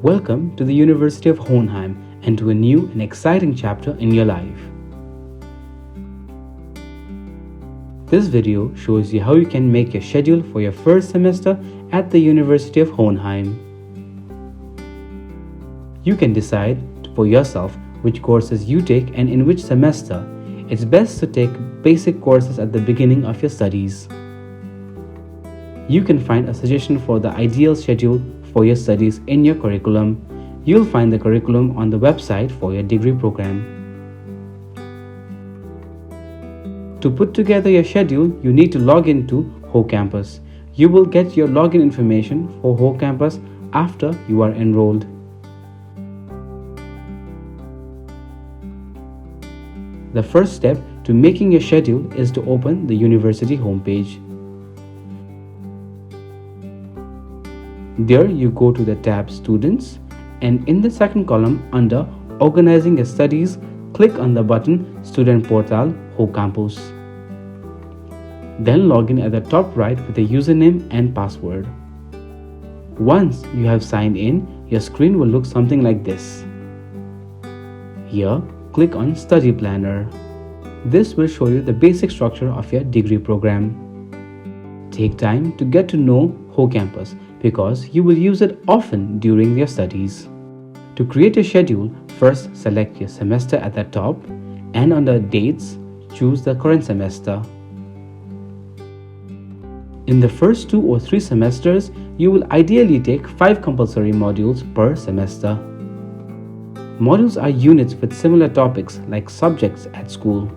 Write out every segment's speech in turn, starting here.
Welcome to the University of Hohenheim and to a new and exciting chapter in your life. This video shows you how you can make your schedule for your first semester at the University of Hohenheim. You can decide for yourself which courses you take and in which semester. It's best to take basic courses at the beginning of your studies. You can find a suggestion for the ideal schedule for your studies in your curriculum. You'll find the curriculum on the website for your degree program. To put together your schedule, you need to log into HohCampus. You will get your login information for HohCampus after you are enrolled. The first step to making your schedule is to open the university homepage. There you go to the tab Students, and in the second column under Organizing Your Studies, click on the button Student Portal HohCampus. Then log in at the top right with a username and password. Once you have signed in, your screen will look something like this. Here, click on Study Planner. This will show you the basic structure of your degree program. Take time to get to know HohCampus because you will use it often during your studies. To create a schedule, first select your semester at the top and under Dates, choose the current semester. In the first 2 or 3 semesters, you will ideally take 5 compulsory modules per semester. Modules are units with similar topics like subjects at school.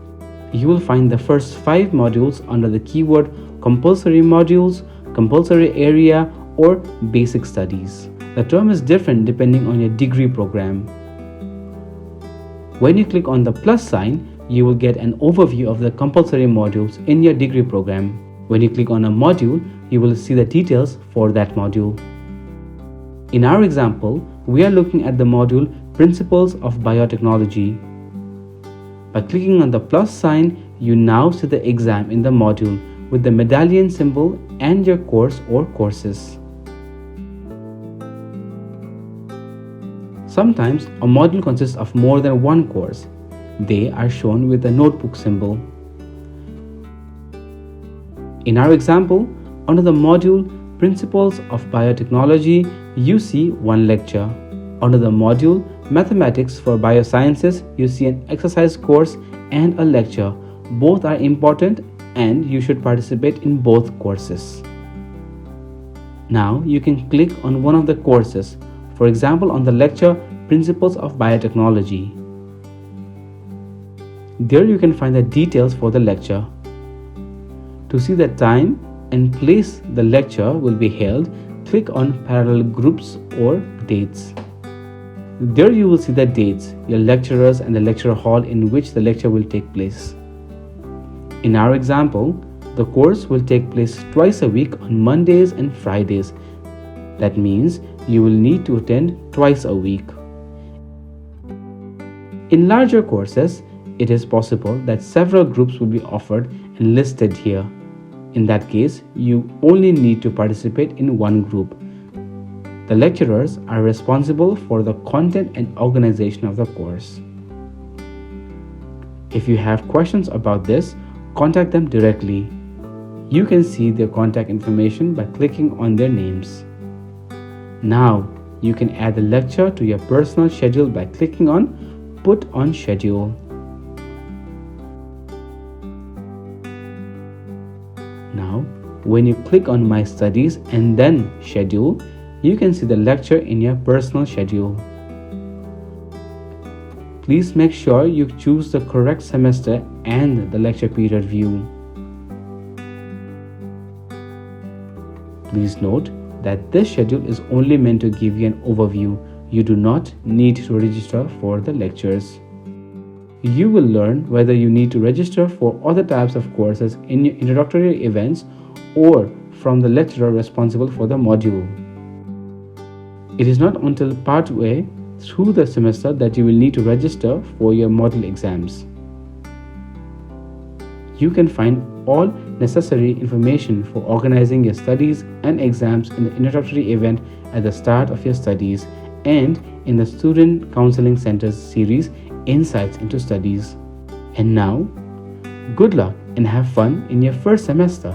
You will find the first 5 modules under the keyword compulsory modules, compulsory area, or basic studies. The term is different depending on your degree program. When you click on the plus sign, you will get an overview of the compulsory modules in your degree program. When you click on a module, you will see the details for that module. In our example, we are looking at the module Principles of Biotechnology. By clicking on the plus sign, you now see the exam in the module with the medallion symbol and your course or courses. Sometimes a module consists of more than one course. They are shown with the notebook symbol. In our example, under the module Principles of Biotechnology, you see one lecture. Under the module Mathematics for Biosciences, you see an exercise course and a lecture. Both are important and you should participate in both courses. Now you can click on one of the courses, for example on the lecture Principles of Biotechnology. There you can find the details for the lecture. To see the time and place the lecture will be held, click on Parallel Groups or Dates. There you will see the dates, your lecturers and the lecture hall in which the lecture will take place. In our example, the course will take place twice a week on Mondays and Fridays. That means you will need to attend twice a week. In larger courses, it is possible that several groups will be offered and listed here. In that case, you only need to participate in one group. The lecturers are responsible for the content and organization of the course. If you have questions about this, contact them directly. You can see their contact information by clicking on their names. Now, you can add the lecture to your personal schedule by clicking on Put on Schedule. Now, when you click on My Studies and then Schedule, you can see the lecture in your personal schedule. Please make sure you choose the correct semester and the lecture period view. Please note that this schedule is only meant to give you an overview. You do not need to register for the lectures. You will learn whether you need to register for other types of courses in your introductory events or from the lecturer responsible for the module. It is not until partway through the semester that you will need to register for your model exams. You can find all necessary information for organizing your studies and exams in the introductory event at the start of your studies and in the Student Counseling Center's series Insights into Studies. And now, good luck and have fun in your first semester.